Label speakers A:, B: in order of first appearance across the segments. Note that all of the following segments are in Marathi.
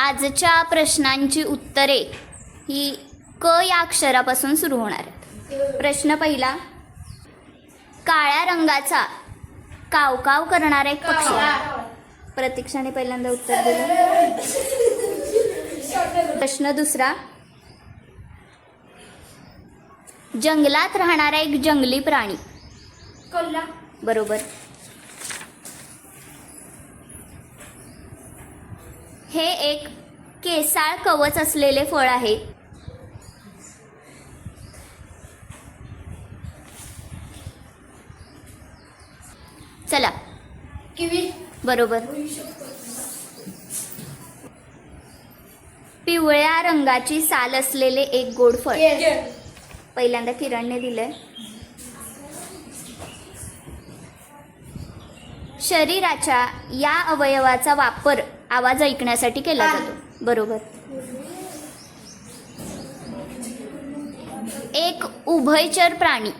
A: आजच्या प्रश्नांची उत्तरे ही क या अक्षरापासून सुरू होणार आहेत. प्रश्न पहिला, काळ्या रंगाचा कावकाव करणारा एक पक्षी. प्रतीक्षाने पहिल्यांदा उत्तर दिलं. प्रश्न दुसरा, जंगलात राहणारा एक जंगली प्राणी.
B: कोल्हा.
A: बरोबर. हे एक केसाळ कवच असलेले फळ आहे. चला.
B: किवी.
A: बरोबर. पिवळ्या रंगाची साल असलेले एक गोड फळ. पहिल्यांदा किरणने दिलंय. शरीराच्या या अवयवाचा वापर आवाज ऐकण्यासाठी केला जातो. बरोबर. एक उभयचर प्राणी.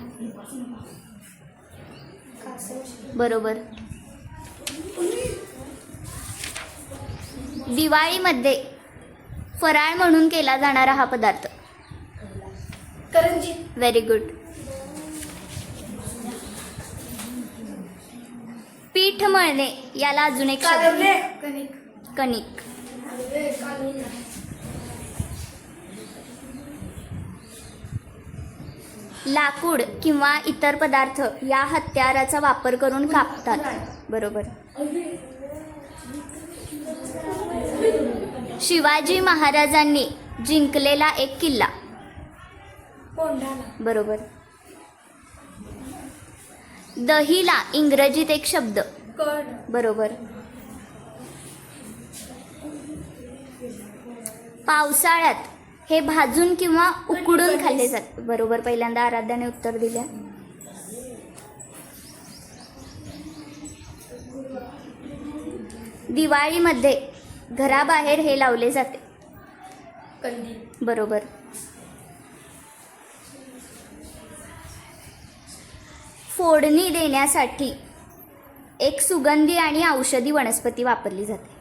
A: बरोबर. दिवाळीमध्ये फराळ म्हणून केला जाणारा हा पदार्थ.
B: करंजी.
A: Very good. पीठ मळणे याला अजून एक शब्द.
B: कणिक.
A: कणिक. लाकूड किंवा इतर पदार्थ या हत्याराचा वापर करून कापतात. बरोबर. शिवाजी महाराजांनी जिंकलेला एक किल्ला.
B: कोंढाणा.
A: बरोबर. दहीला इंग्रजीत एक शब्द.
B: कर्ड.
A: बरोबर. पावसाळ्यात हे भाजून किंवा उकडून खाल्ले जाते. बरोबर. पहिल्यांदा आराध्याने उत्तर दिले. दिवाळीमध्ये घराबाहेर हे लावले जाते.
B: कंदील.
A: बरोबर. फोडणी देण्यासाठी एक सुगंधी आणि औषधी वनस्पती वापरली जाते.